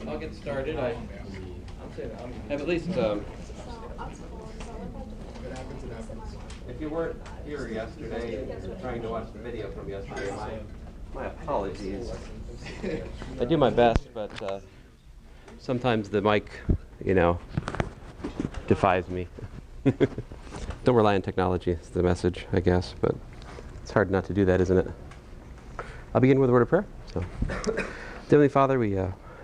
I'll get started. I have at least. If you weren't here yesterday, trying to watch the video from yesterday, my apologies. I do my best, but sometimes the mic, defies me. Don't rely on technology, is the message, I guess, but it's hard not to do that, isn't it? I'll begin with a word of prayer. So, Heavenly Father, we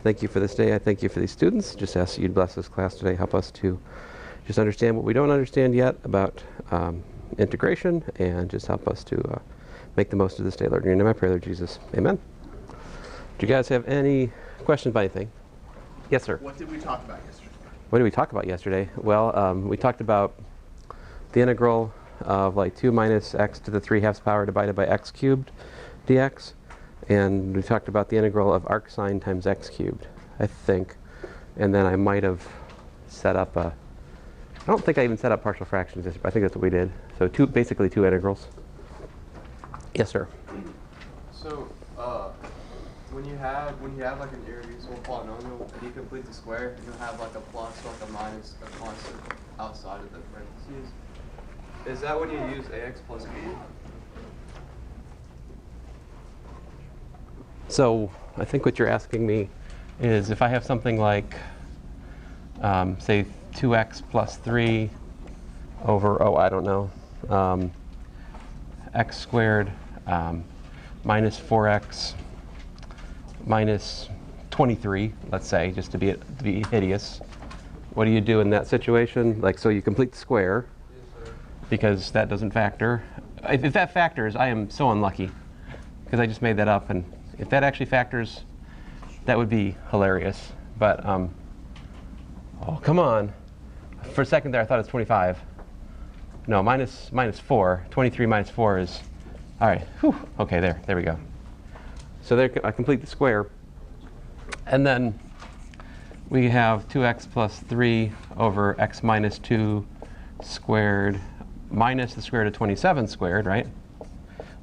thank you for this day. I thank you for these students. Just ask you to bless this class today. Help us to just understand what we don't understand yet about integration, and just help us to make the most of this day, Lord. In your name I pray, Lord Jesus. Amen. Do you guys have any questions about anything? Yes, sir. What did we talk about yesterday? What did we talk about yesterday? Well, we talked about the integral of like 2 minus x to the 3/2 power divided by x cubed dx. And we talked about the integral of arc sine times x cubed, I think. And then I might have set up I don't think I even set up partial fractions. I think that's what we did. So basically two integrals. Yes, sir. So when you have like an irreducible polynomial and you complete the square, you'll have like a plus or like a minus, a constant outside of the parentheses. Is that when you use ax plus b? So I think what you're asking me is if I have something like, say, 2x plus 3 over, I don't know, x squared minus 4x minus 23, let's say, just to be hideous. What do you do in that situation? Like, so you complete the square, because that doesn't factor. If that factors, I am so unlucky, because I just made that up, and if that actually factors, that would be hilarious. But, oh, come on. For a second there, I thought it was 25. No, minus 4. 23 minus 4 is, all right. Whew. Okay, there we go. So there, I complete the square. And then we have 2x plus 3 over x minus 2 squared minus the square root of 27 squared, right?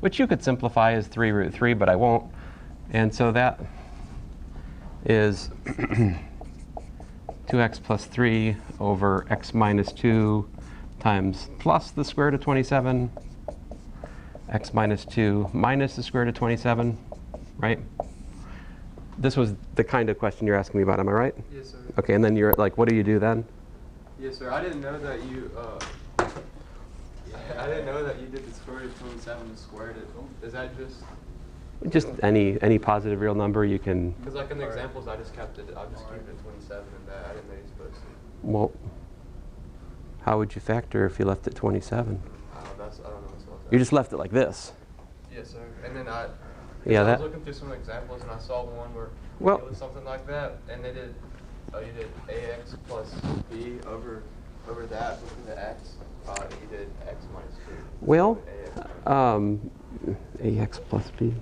Which you could simplify as 3 root 3, but I won't. And so that is 2x plus 3 over x minus 2 times plus the square root of 27, x minus 2 minus the square root of 27, right? This was the kind of question you're asking me about, am I right? Yes, sir. Okay, and then you're like, what do you do then? Yes, sir. I didn't know that you I didn't know that you did the square root of 27 and squared it. Is that Just any positive real number you can. Because like in the examples, I just kept it. I just kept it 27 and that. I didn't know you're supposed to. Well, how would you factor if you left it 27? I don't know. You just left it like this. Yes, sir. And then I was looking through some examples and I saw one where it was something like that, and they did. You did ax plus b over that with the x. You did x minus 2. Well, ax plus b.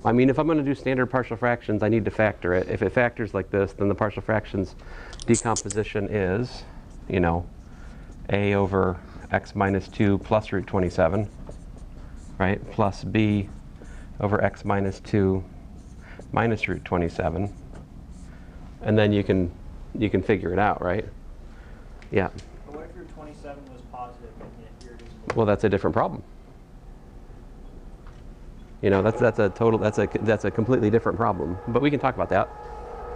I mean, if I'm going to do standard partial fractions, I need to factor it. If it factors like this, then the partial fractions decomposition is, a over x minus 2 plus root 27, right? Plus b over x minus 2 minus root 27. And then you can figure it out, right? Yeah. But what if root 27 was positive and yet irreducible? Well, that's a different problem. That's a completely different problem. But we can talk about that.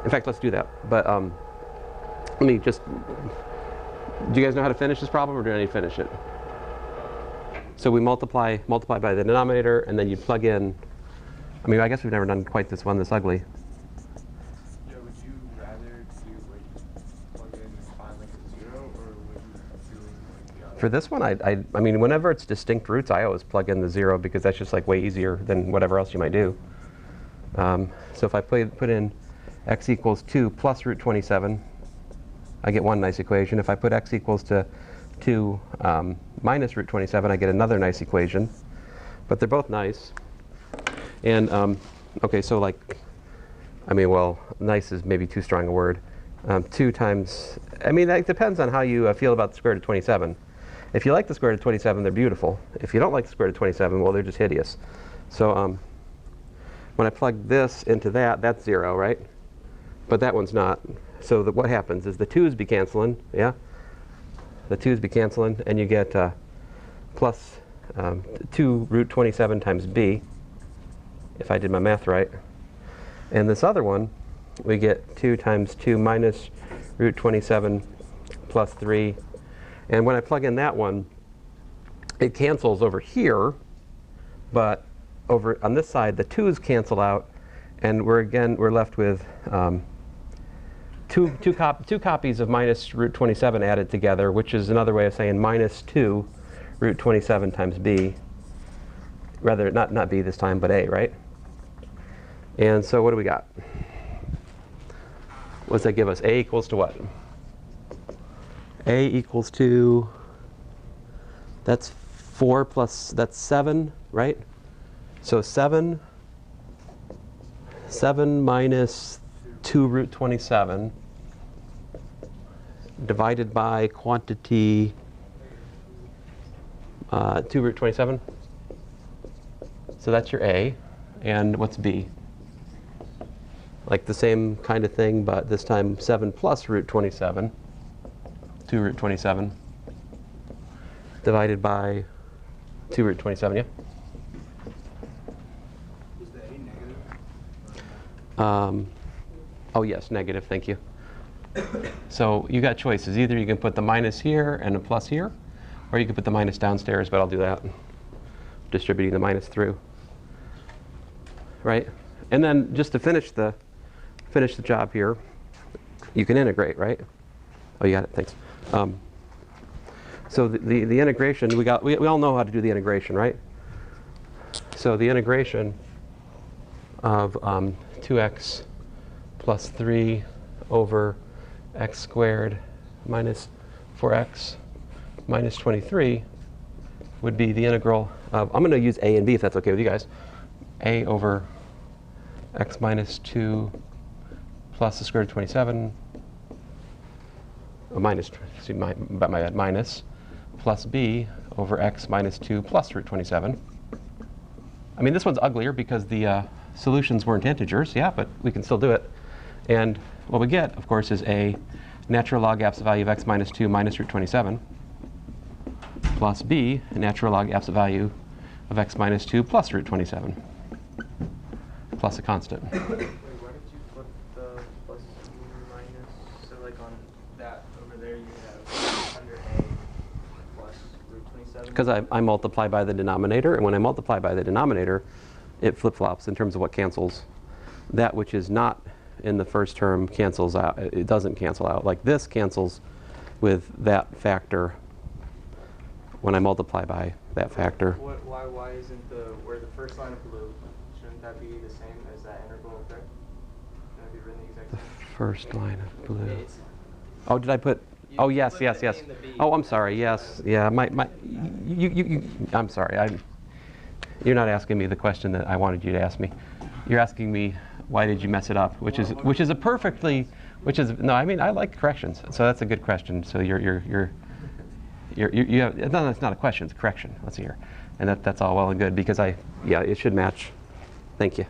In fact, let's do that. But let me just. Do you guys know how to finish this problem, or do I need to finish it? So we multiply by the denominator, and then you plug in. I mean, I guess we've never done quite this one this ugly. Yeah, would you rather plug in and find like a 0, or would you do like the other? For this one, I mean, whenever it's distinct roots, I always plug in the 0 because that's just like way easier than whatever else you might do. So if I put in x equals 2 plus root 27, I get one nice equation. If I put x equals to 2 minus root 27, I get another nice equation. But they're both nice. And okay, so like, I mean, well, nice is maybe too strong a word. 2 times, I mean, that depends on how you feel about the square root of 27. If you like the square root of 27, they're beautiful. If you don't like the square root of 27, well, they're just hideous. So when I plug this into that, that's 0, right? But that one's not. So what happens is the 2's be canceling, yeah? The 2's be canceling, and you get plus 2 root 27 times b, if I did my math right. And this other one, we get 2 times 2 minus root 27 plus 3. And when I plug in that one, it cancels over here, but over on this side, the 2's cancel out, and we're left with two copies of minus root 27 added together, which is another way of saying minus 2 root 27 times b. Rather, not b this time, but a, right? And so what do we got? What does that give us? A equals to what? A equals to, that's 4 plus, that's 7, right? So 7 minus 2 root 27 divided by quantity 2 root 27. So that's your A. And what's B? Like the same kind of thing, but this time 7 plus root 27, 2 root 27, divided by 2 root 27, yeah? Was the A negative? Oh yes, negative, thank you. So you got choices. Either you can put the minus here and a plus here, or you can put the minus downstairs, but I'll do that. Distributing the minus through. Right? And then just to finish the job here, you can integrate, right? Oh, you got it, thanks. So the integration, we all know how to do the integration, right? So the integration of 2x plus 3 over x squared minus 4x minus 23 would be the integral of, I'm going to use a and b if that's okay with you guys, a over x minus 2 plus the square root of 27, minus plus b over x minus 2 plus root 27. I mean, this one's uglier because the solutions weren't integers, yeah, but we can still do it. And what we get, of course, is a natural log absolute value of x minus 2 minus root 27 plus b, a natural log absolute value of x minus 2 plus root 27 plus a constant. Wait, why did you put the plus minus? So like on that over there, you have under a plus root 27? Because I multiply by the denominator, and when I multiply by the denominator, it flip-flops in terms of what cancels. That which is not in the first term cancels out. It doesn't cancel out. Like this cancels with that factor when I multiply by that factor. Why isn't where the first line of blue, shouldn't that be the same as that integral up there? Shouldn't that be written the exact same? First line of blue. It's, Oh, did I put? Oh, yes, put yes, the A yes. and the B. Oh, I'm sorry. Yes, yeah. I'm sorry. You're not asking me the question that I wanted you to ask me. You're asking me why did you mess it up, which is a perfectly, no. I mean, I like corrections, so that's a good question. So you have, no, that's not a question. It's a correction. Let's see here, and that's all well and good because yeah, it should match. Thank you.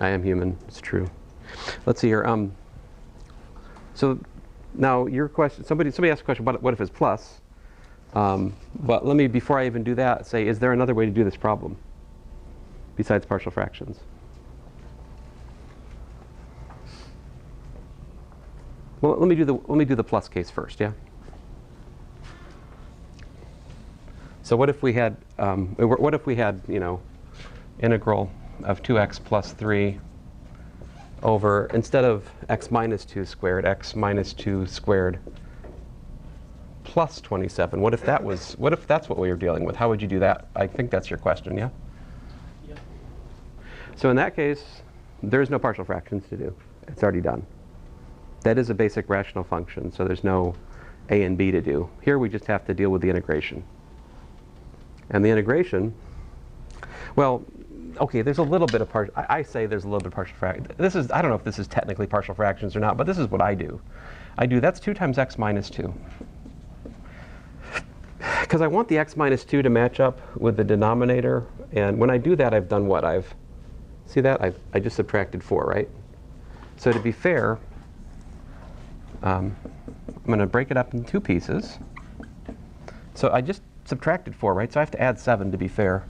I am human. It's true. Let's see here. So now your question. Somebody asked a question. What if it's plus? But let me, before I even do that, say, is there another way to do this problem besides partial fractions? Well, let me do the plus case first. Yeah. So what if we had integral of 2x plus 3 over, instead of x minus 2 squared, x minus 2 squared plus 27. What if that's what we were dealing with? How would you do that? I think that's your question, yeah? Yep. So in that case, there's no partial fractions to do. It's already done. That is a basic rational function, so there's no a and b to do. Here we just have to deal with the integration. And the integration, well, okay, there's a little bit of I say there's a little bit of partial fraction. I don't know if this is technically partial fractions or not, but this is what I do. I do, that's 2 times x minus 2. Because I want the x minus 2 to match up with the denominator. And when I do that, I've done what? See that? I just subtracted 4, right? So to be fair, I'm going to break it up in 2 pieces. So I just subtracted 4, right? So I have to add 7 to be fair.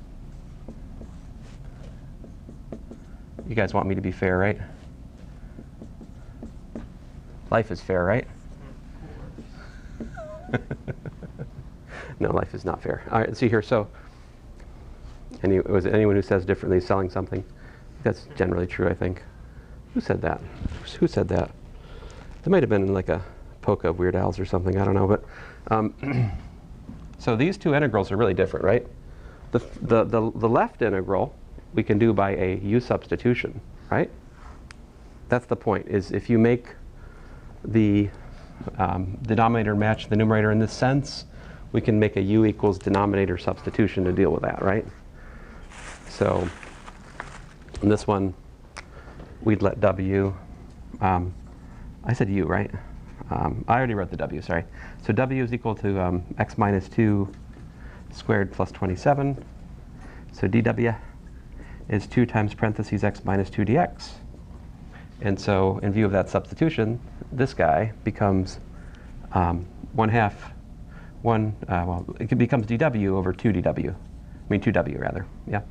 You guys want me to be fair, right? Life is fair, right? No, life is not fair. All right, let's see here. So, was it anyone who says differently is selling something? That's generally true, I think. Who said that? Who said that? There might have been like a polka of Weird Al's or something. I don't know. But so these 2 integrals are really different, right? The left integral we can do by a u substitution, right? That's the point. Is if you make the denominator match the numerator in this sense, we can make a u equals denominator substitution to deal with that, right? So in this one, we'd let w, I said u, right? I already wrote the w, sorry. So w is equal to x minus 2 squared plus 27. So dw is 2 times parentheses x minus 2 dx. And so in view of that substitution, this guy becomes it becomes dw over 2 dw. I mean 2w rather, yeah.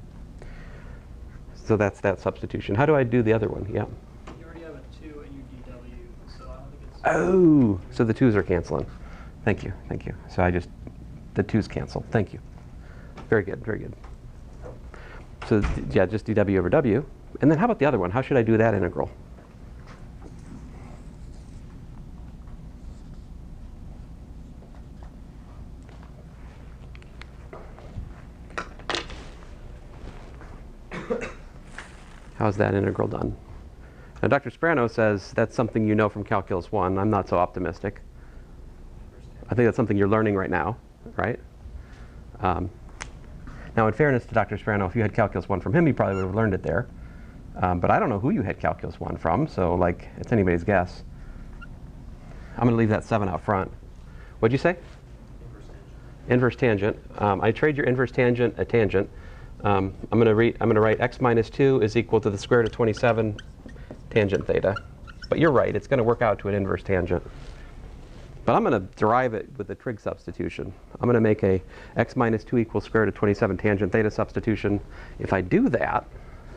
So that's that substitution. How do I do the other one? Yeah. You already have a 2 and you dw, so I don't think it's... Oh, so the 2's are canceling. Thank you, thank you. So the 2's cancel. Thank you. Very good, very good. So yeah, just dw over w. And then how about the other one? How should I do that integral? How's that integral done? Now, Dr. Sprano says that's something you know from Calculus 1. I'm not so optimistic. I think that's something you're learning right now, right? Now, in fairness to Dr. Sprano, if you had Calculus 1 from him, you probably would have learned it there. But I don't know who you had Calculus 1 from, so like, it's anybody's guess. I'm going to leave that 7 out front. What'd you say? Inverse tangent. I trade your inverse tangent a tangent. I'm going to write x minus 2 is equal to the square root of 27 tangent theta. But you're right, it's going to work out to an inverse tangent. But I'm going to derive it with the trig substitution. I'm going to make a x minus 2 equals square root of 27 tangent theta substitution. If I do that,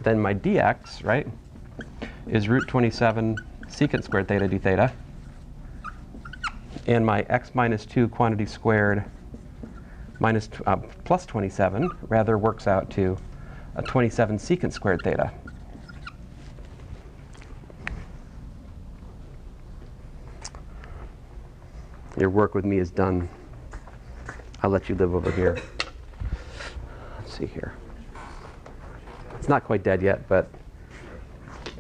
then my dx, right, is root 27 secant squared theta d theta. And my x minus 2 quantity squared plus 27 rather works out to a 27 secant squared theta. Your work with me is done. I'll let you live over here. Let's see here. It's not quite dead yet, but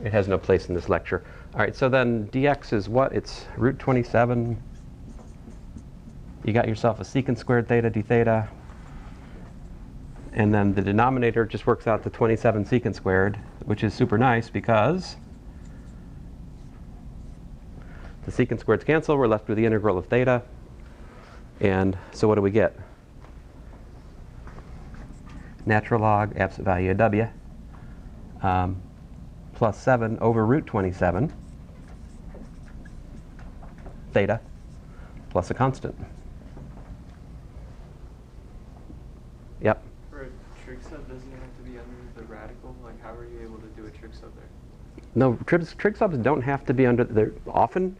it has no place in this lecture. All right, so then dx is what? It's root 27. You got yourself a secant squared theta d theta. And then the denominator just works out to 27 secant squared, which is super nice because the secant squareds cancel. We're left with the integral of theta. And so what do we get? Natural log absolute value of w plus 7 over root 27 theta plus a constant. Yep. For a trig sub, doesn't it have to be under the radical? Like, how are you able to do a trig sub there? No, trig subs don't have to be under. They're often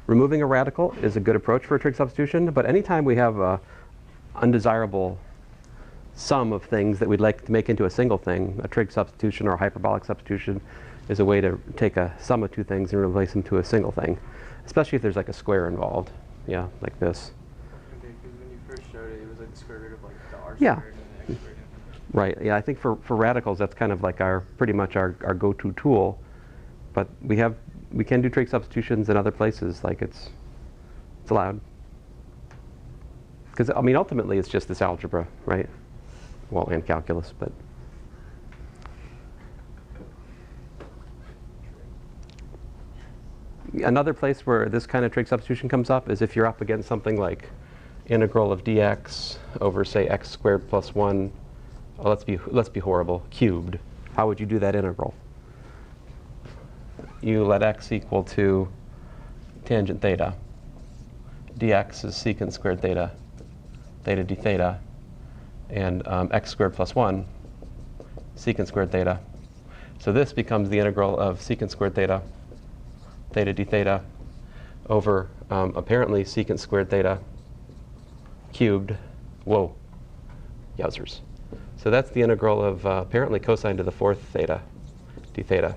removing a radical is a good approach for a trig substitution. But anytime we have a undesirable sum of things that we'd like to make into a single thing, a trig substitution or a hyperbolic substitution is a way to take a sum of two things and replace them to a single thing, especially if there's like a square involved. Yeah, like this. Okay, because when you first showed it, it was like the square root of like the r Yeah. squared and the x squared. Right. Yeah, I think for radicals, that's kind of like pretty much our go-to tool. But we can do trig substitutions in other places, like it's allowed. Because I mean, ultimately, it's just this algebra, right? Well, and calculus, but. Another place where this kind of trig substitution comes up is if you're up against something like integral of dx over, say, x squared plus 1, oh, let's be horrible, cubed. How would you do that integral? You let x equal to tangent theta. Dx is secant squared theta, theta d theta, and x squared plus 1, secant squared theta. So this becomes the integral of secant squared theta, theta d theta, over apparently secant squared theta cubed. Whoa, yowzers. So that's the integral of apparently cosine to the 4th theta d theta.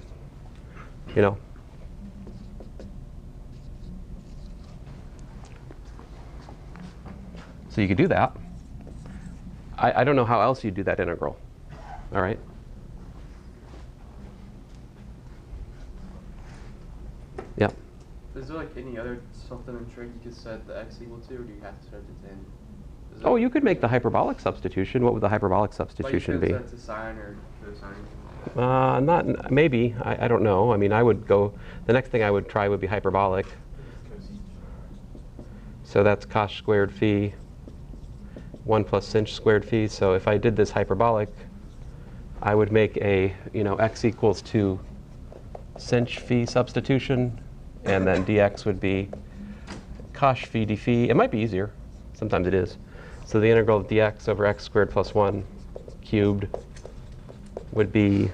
You know? So you could do that. I don't know how else you do that integral. All right? Yeah. Is there like any other something in trig you could set the x equal to, or do you have to set it to 10? Oh, you could make the hyperbolic substitution. What would the hyperbolic substitution be? Set it to sine or cosine? Not maybe. I don't know. I mean, I would go. The next thing I would try would be hyperbolic. So that's cos squared phi 1 plus sinh squared phi. So if I did this hyperbolic, I would make a x equals to sinh phi substitution, and then dx would be cos phi d phi. It might be easier. Sometimes it is. So the integral of dx over x squared plus 1 cubed would be,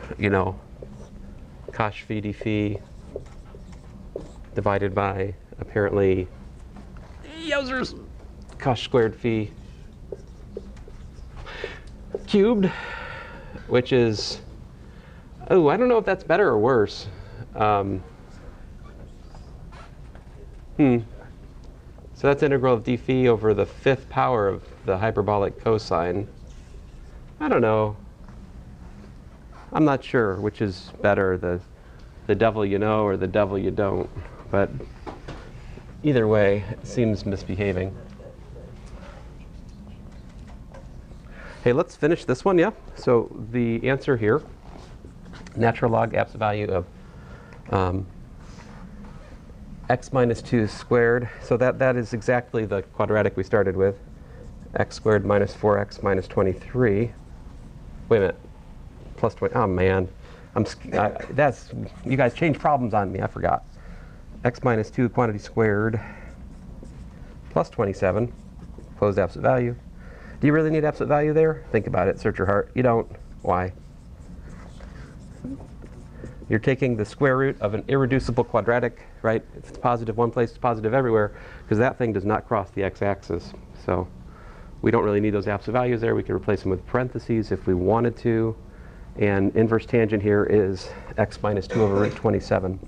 cos phi d phi divided by, apparently, yowzers, cos squared phi cubed, which is, oh, I don't know if that's better or worse. So that's integral of d phi over the 5th power of the hyperbolic cosine. I don't know. I'm not sure which is better, the devil you know or the devil you don't. But either way, it seems misbehaving. Hey, let's finish this one, yeah? So the answer here, natural log absolute value of x minus 2 squared. So that is exactly the quadratic we started with. X squared minus 4x minus 23. Wait a minute. Plus 20. Oh, man. You guys changed problems on me. I forgot. X minus 2 quantity squared plus 27. Closed absolute value. Do you really need absolute value there? Think about it. Search your heart. You don't. Why? You're taking the square root of an irreducible quadratic, right? If it's positive one place, it's positive everywhere, because that thing does not cross the x-axis. So we don't really need those absolute values there. We can replace them with parentheses if we wanted to. And inverse tangent here is x minus 2 over root 27.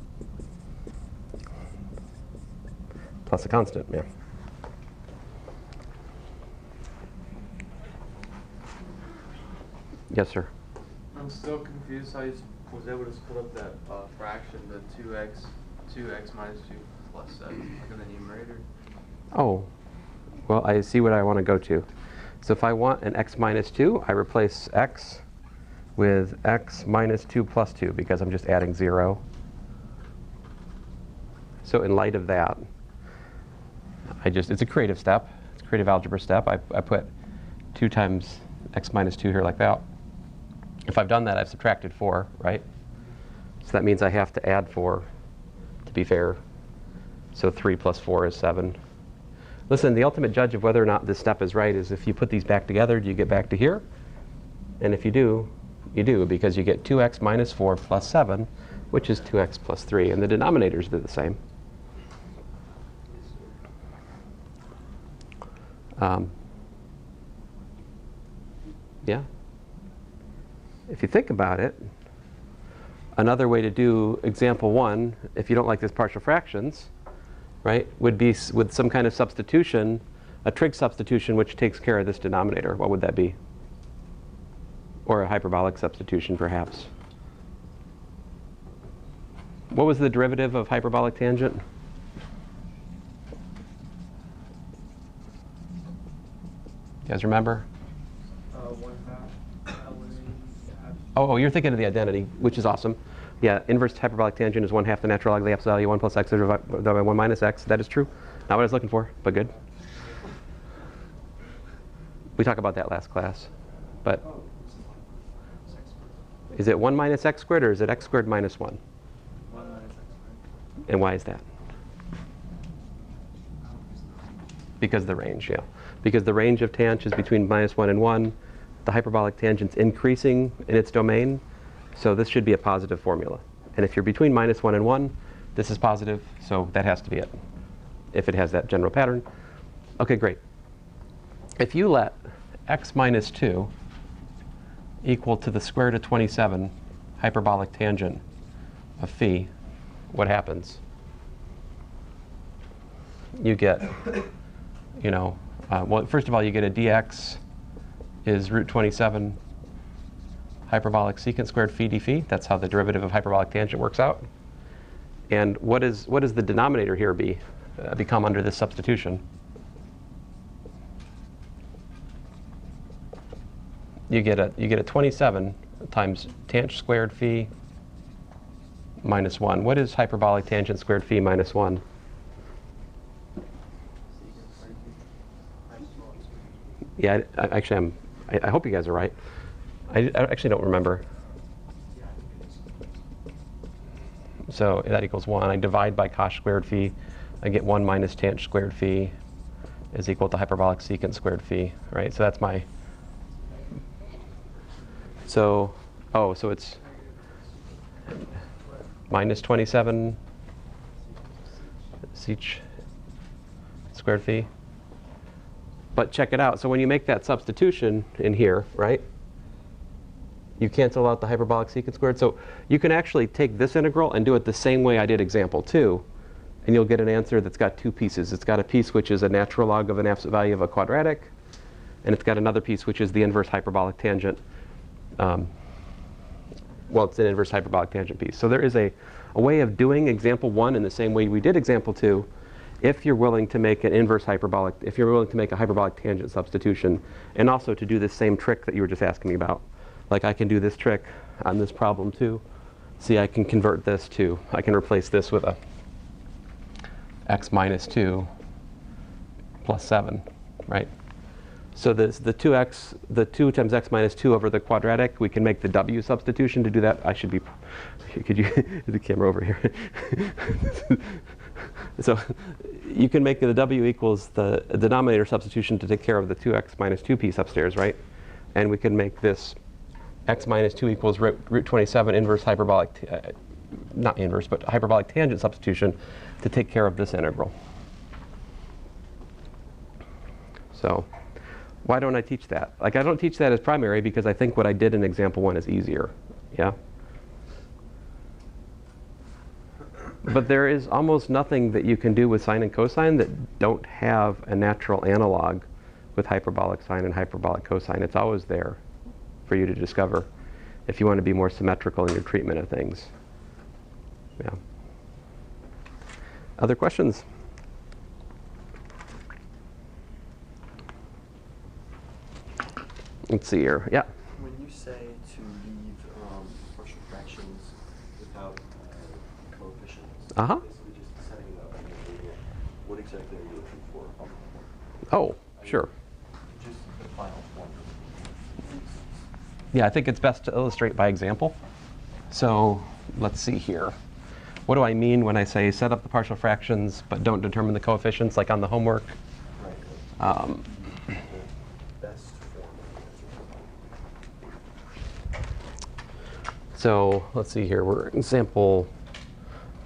Plus a constant, yeah. Yes, sir. I'm still confused how you was able to split up that fraction, the 2x minus 2 plus 7, like in the numerator. Oh, well, I see what I want to go to. So if I want an x minus 2, I replace x with x minus 2 plus 2, because I'm just adding 0. So in light of that, it's a creative step. It's a creative algebra step. I put 2 times x minus 2 here like that. If I've done that, I've subtracted 4, right? So that means I have to add 4 to be fair. So 3 plus 4 is 7. Listen, the ultimate judge of whether or not this step is right is if you put these back together, do you get back to here? And if you do, you do, because you get 2x minus 4 plus 7, which is 2x plus 3. And the denominators do the same. Yeah. If you think about it, another way to do example 1, if you don't like this partial fractions, right, would be with some kind of substitution, a trig substitution which takes care of this denominator. What would that be? Or a hyperbolic substitution, perhaps. What was the derivative of hyperbolic tangent? You guys remember? 1/2 ln. Oh, you're thinking of the identity, which is awesome. Yeah, inverse hyperbolic tangent is 1/2 the natural log of the absolute value 1 plus x divided by 1 minus x. That is true. Not what I was looking for, but good. We talked about that last class. But is it 1 minus x squared or is it x squared minus 1? 1 minus x squared. And why is that? Because of the range, yeah. Because the range of tangents is between -1 and 1. The hyperbolic tangent's increasing in its domain. So this should be a positive formula. And if you're between -1 and 1, this is positive. So that has to be it, if it has that general pattern. OK, great. If you let x minus 2 equal to the square root of 27 hyperbolic tangent of phi, what happens? You get, well, first of all, you get a dx is root 27 hyperbolic secant squared phi d phi. That's how the derivative of hyperbolic tangent works out. And what does the denominator here become under this substitution? You get a 27 times tangent squared phi minus 1. What is hyperbolic tangent squared phi minus 1? Yeah, I hope you guys are right. I actually don't remember. So that equals 1. I divide by cos squared phi. I get 1 minus tangent squared phi is equal to hyperbolic secant squared phi, right? So that's my... So it's minus 27 sec squared phi. But check it out. So when you make that substitution in here, right, you cancel out the hyperbolic secant squared. So you can actually take this integral and do it the same way I did example 2, and you'll get an answer that's got two pieces. It's got a piece which is a natural log of an absolute value of a quadratic, and it's got another piece which is the inverse hyperbolic tangent. Well, it's an inverse hyperbolic tangent piece. So there is a way of doing example 1 in the same way we did example 2, if you're willing to make an inverse hyperbolic, if you're willing to make a hyperbolic tangent substitution, and also to do this same trick that you were just asking me about. Like I can do this trick on this problem too. See, I can convert this to, I can replace this with a x minus 2 plus 7, right? So the 2 times x minus 2 over the quadratic, we can make the w substitution to do that. Could you, the camera over here. So you can make the w equals the denominator substitution to take care of the 2x minus 2 piece upstairs, right? And we can make this x minus 2 equals root 27 inverse hyperbolic, not inverse, but hyperbolic tangent substitution to take care of this integral. So why don't I teach that? Like, I don't teach that as primary because I think what I did in example 1 is easier. Yeah? But there is almost nothing that you can do with sine and cosine that don't have a natural analog with hyperbolic sine and hyperbolic cosine. It's always there for you to discover if you want to be more symmetrical in your treatment of things. Yeah. Other questions? Let's see here. Yeah. When you say to leave partial fractions without coefficients, basically just setting it up and doing it, what exactly are you looking for? Oh, sure. Just the final form. Yeah, I think it's best to illustrate by example. So let's see here. What do I mean when I say set up the partial fractions but don't determine the coefficients, like on the homework? Right. The best form. So let's see here. We're example,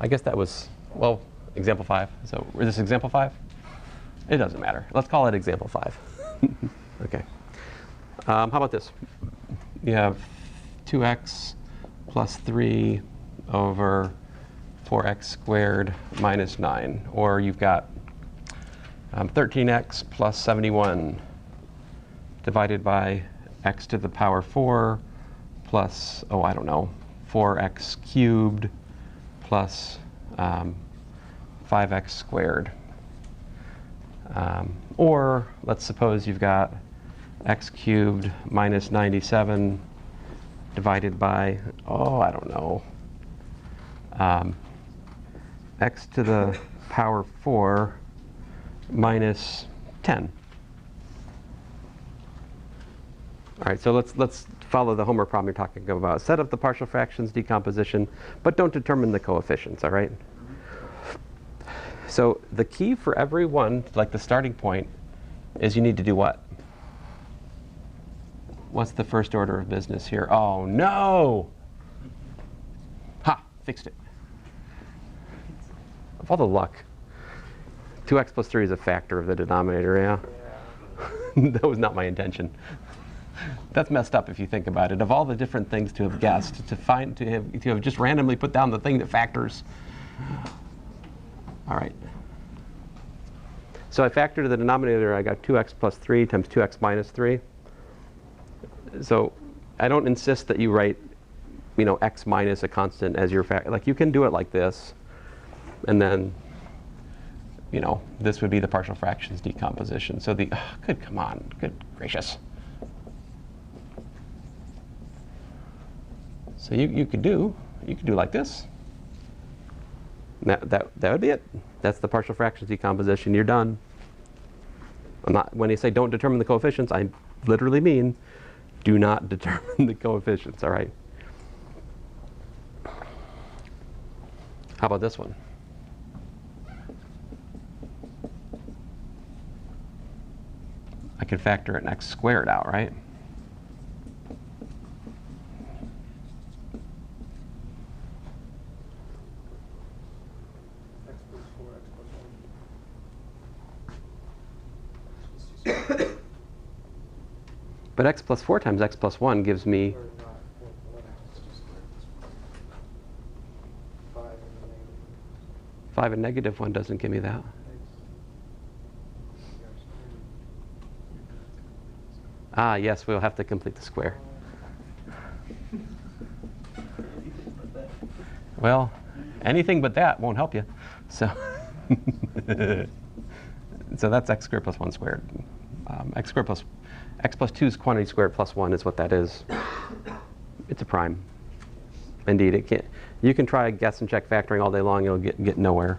I guess that was, well, example 5. So is this example 5? It doesn't matter. Let's call it example 5. OK. How about this? You have 2x plus 3 over 4x squared minus 9. Or you've got 13x plus 71 divided by x to the power 4 plus, oh, I don't know, 4x cubed plus 5x squared. Or let's suppose you've got x cubed minus 97 divided by, oh, I don't know, x to the power 4 minus 10. All right, so let's follow the homework problem you're talking about. Set up the partial fractions decomposition, but don't determine the coefficients, all right? So the key for every one, like the starting point, is you need to do what? What's the first order of business here? Oh, no! Ha! Fixed it. Of all the luck. 2x plus 3 is a factor of the denominator, yeah? That was not my intention. That's messed up if you think about it. Of all the different things to have guessed, to have just randomly put down the thing that factors. All right. So I factor to the denominator, I got 2x plus 3 times 2x minus 3. So I don't insist that you write, x minus a constant as your factor. Like, you can do it like this, and then, this would be the partial fractions decomposition. So come on, good gracious. So you could do like this. That would be it. That's the partial fractions decomposition. You're done. When I say don't determine the coefficients, I literally mean do not determine the coefficients, all right? How about this one? I can factor an x squared out, right? But x plus 4 times x plus 1 gives me 5, and negative 1 doesn't give me that. Ah, yes, we'll have to complete the square. Well, anything but that won't help you. So, so that's x squared plus 1 squared. X plus 2 is quantity squared plus 1 is what that is. It's a prime. Indeed, it can't. You can try guess and check factoring all day long. You'll get nowhere.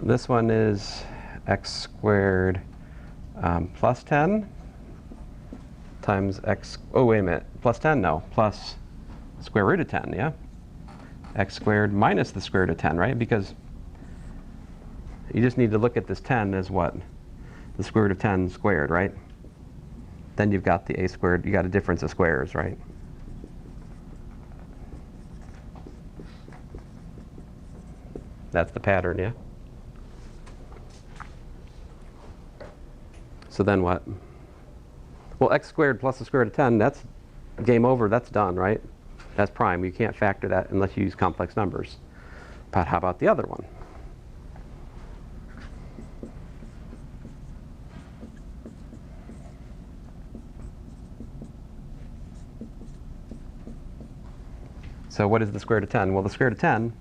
This one is x squared plus 10 times x. Oh, wait a minute. Plus 10? No. Plus square root of 10, yeah? X squared minus the square root of 10, right? Because you just need to look at this 10 as what? The square root of 10 squared, right? Then you've got the a squared. You got a difference of squares, right? That's the pattern, yeah? So then what? Well, x squared plus the square root of 10, that's game over. That's done, right? That's prime. You can't factor that unless you use complex numbers. But how about the other one? So what is the square root of 10? Well, the square root of 10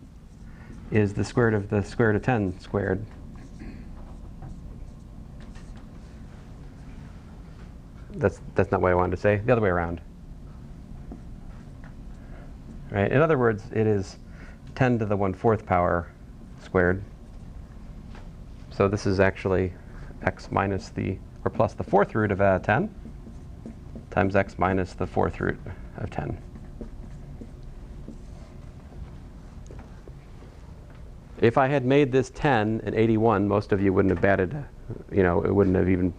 is the square root of the square root of 10 squared. That's not what I wanted to say. The other way around. Right? In other words, it is 10 to the 1/4 power squared. So this is actually x minus or plus the 4th root of 10 times x minus the 4th root of 10. If I had made this 10 and 81, most of you wouldn't have batted, it wouldn't have even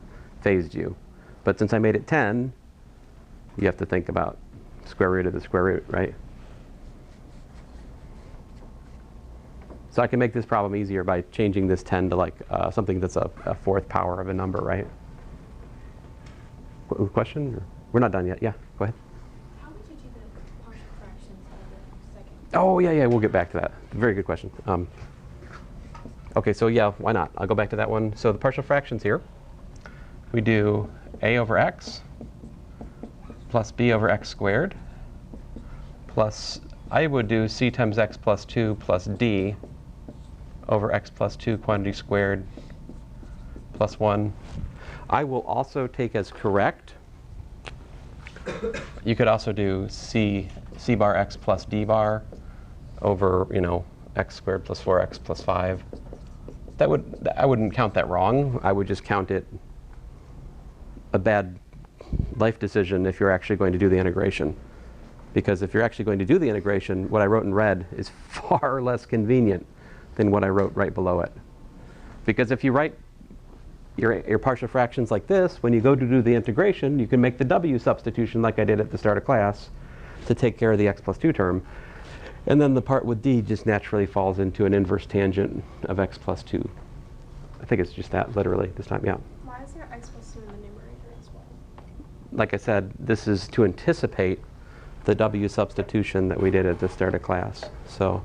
phased you. But since I made it 10, you have to think about square root of the square root, right? So I can make this problem easier by changing this 10 to like something that's a 4th power of a number, right? Question? We're not done yet. Yeah, go ahead. How would you do the partial fractions of the second? Oh, yeah, we'll get back to that. Very good question. Okay, so yeah, why not? I'll go back to that one. So the partial fractions here, we do a over x plus b over x squared plus, I would do c times x plus 2 plus d over x plus 2 quantity squared plus 1. I will also take as correct, you could also do c c bar x plus d bar over, x squared plus 4x plus 5. I wouldn't count that wrong. I would just count it a bad life decision if you're actually going to do the integration. Because if you're actually going to do the integration, what I wrote in red is far less convenient than what I wrote right below it. Because if you write your partial fractions like this, when you go to do the integration, you can make the w substitution like I did at the start of class to take care of the x plus 2 term. And then the part with d just naturally falls into an inverse tangent of x plus 2. I think it's just that, literally, this time, yeah. Why is there x plus 2 in the numerator as well? Like I said, this is to anticipate the w substitution that we did at the start of class. So,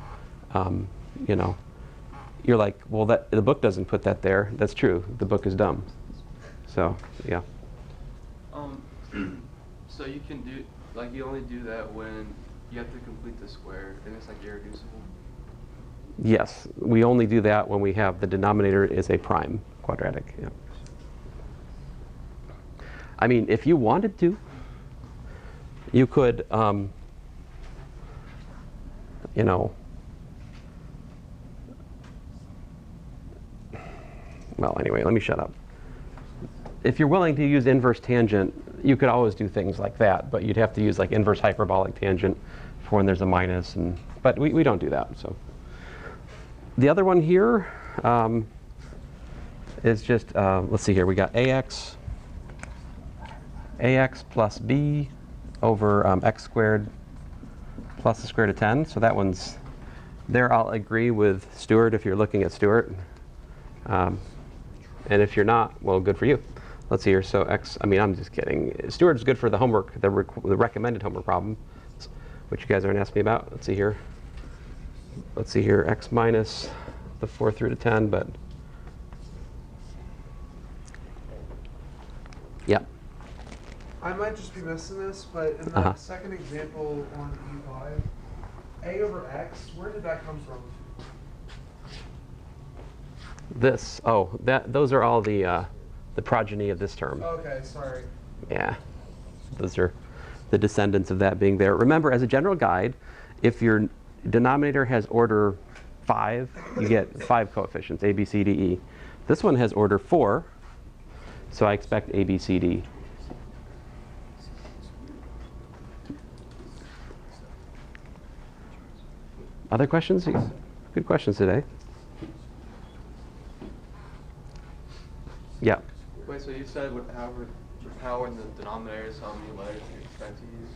you're like, well, the book doesn't put that there. That's true. The book is dumb. So, yeah. So you can do, you only do that when you have to complete the square, and it's irreducible? Yes, we only do that when we have the denominator is a prime quadratic. Yeah. I mean, if you wanted to, you could, well, anyway, let me shut up. If you're willing to use inverse tangent, you could always do things like that, but you'd have to use inverse hyperbolic tangent for when there's a minus, but we don't do that. So the other one here is just, let's see here, we got ax plus b over x squared plus the square root of 10. So that one's there. I'll agree with Stuart if you're looking at Stuart. And if you're not, well, good for you. Let's see here. So I'm just kidding. Stuart's good for the homework, the recommended homework problem, which you guys aren't asking me about. Let's see here. X minus the 4th root of 10, but yeah. I might just be missing this, but in the second example on E5, a over x, where did that come from? Those are all the progeny of this term. Okay, sorry. Yeah, those are the descendants of that being there. Remember, as a general guide, if your denominator has order 5, you get 5 coefficients, a, b, c, d, e. This one has order 4, so I expect a, b, c, d. Other questions? Good questions today. Yeah. Wait, so you said how in the denominator is how many letters you expect to use?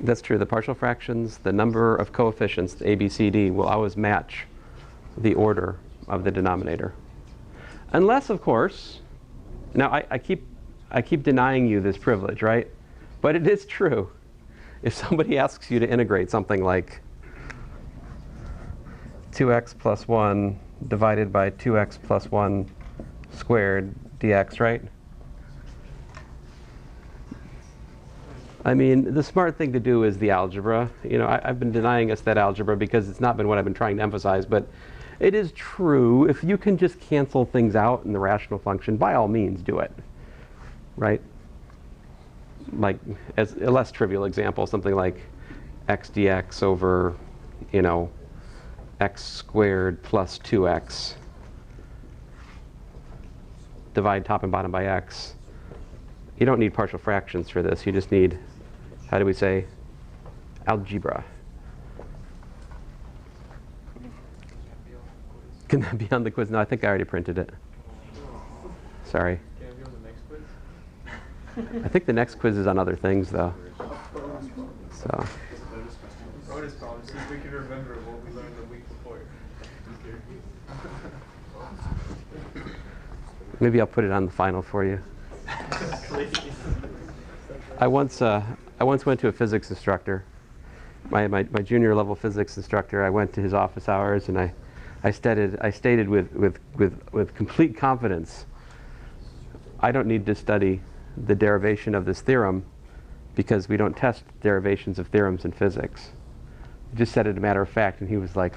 That's true. The partial fractions, the number of coefficients, a, b, c, d, will always match the order of the denominator. Unless, of course, now I keep denying you this privilege, right? But it is true. If somebody asks you to integrate something like 2x plus 1 divided by 2x plus 1 squared dx, right? I mean, the smart thing to do is the algebra. I've been denying us that algebra because it's not been what I've been trying to emphasize, but it is true. If you can just cancel things out in the rational function, by all means do it, right? Like, as a less trivial example, something like x dx over, x squared plus 2x. Divide top and bottom by x. You don't need partial fractions for this. You just need, how do we say, algebra. Can that be on the quiz? No, I think I already printed it. Sorry. Can it be on the next quiz? I think the next quiz is on other things, though. So. Bonus problem, see if we can remember what we learned the week before. Maybe I'll put it on the final for you. I once went to a physics instructor, my junior level physics instructor. I went to his office hours and I stated with complete confidence, I don't need to study the derivation of this theorem because we don't test derivations of theorems in physics. I just said it a matter of fact, and he was like,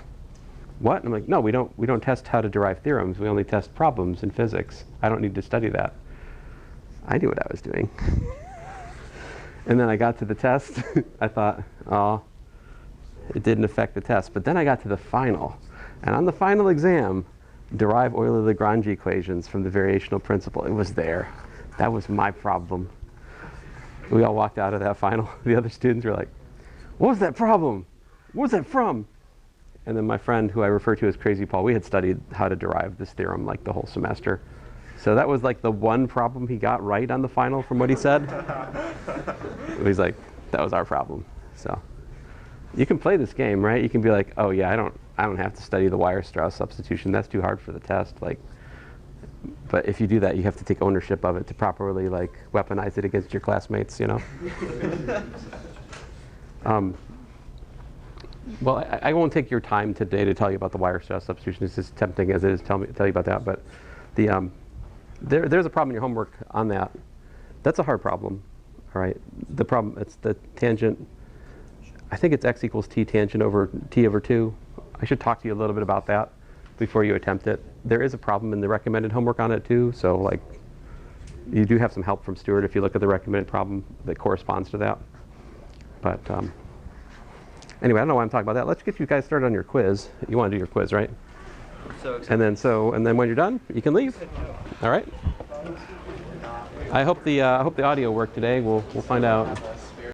what? And I'm like, no, we don't test how to derive theorems. We only test problems in physics. I don't need to study that. I knew what I was doing. And then I got to the test. I thought, oh, it didn't affect the test. But then I got to the final. And on the final exam, derive Euler-Lagrange equations from the variational principle. It was there. That was my problem. We all walked out of that final. The other students were like, what was that problem? What was that from? And then my friend, who I refer to as Crazy Paul, we had studied how to derive this theorem like the whole semester. So that was like the one problem he got right on the final from what he said. He's like, that was our problem. So you can play this game, right? You can be like, oh yeah, I don't have to study the Weierstrass substitution. That's too hard for the test. Like, but if you do that, you have to take ownership of it to properly like weaponize it against your classmates, you know. Well, I won't take your time today to tell you about the Weierstrass substitution. It's as tempting as it is to tell you about that. But the there's a problem in your homework on that. That's a hard problem. All right. The problem, it's the tangent. I think it's x equals t tangent over t over 2. I should talk to you a little bit about that before you attempt it. There is a problem in the recommended homework on it too. So like, you do have some help from Stuart if you look at the recommended problem that corresponds to that. But anyway, I don't know why I'm talking about that. Let's get you guys started on your quiz. You want to do your quiz, right? So excited. And then when you're done, you can leave. All right. I hope the audio worked today. We'll find out.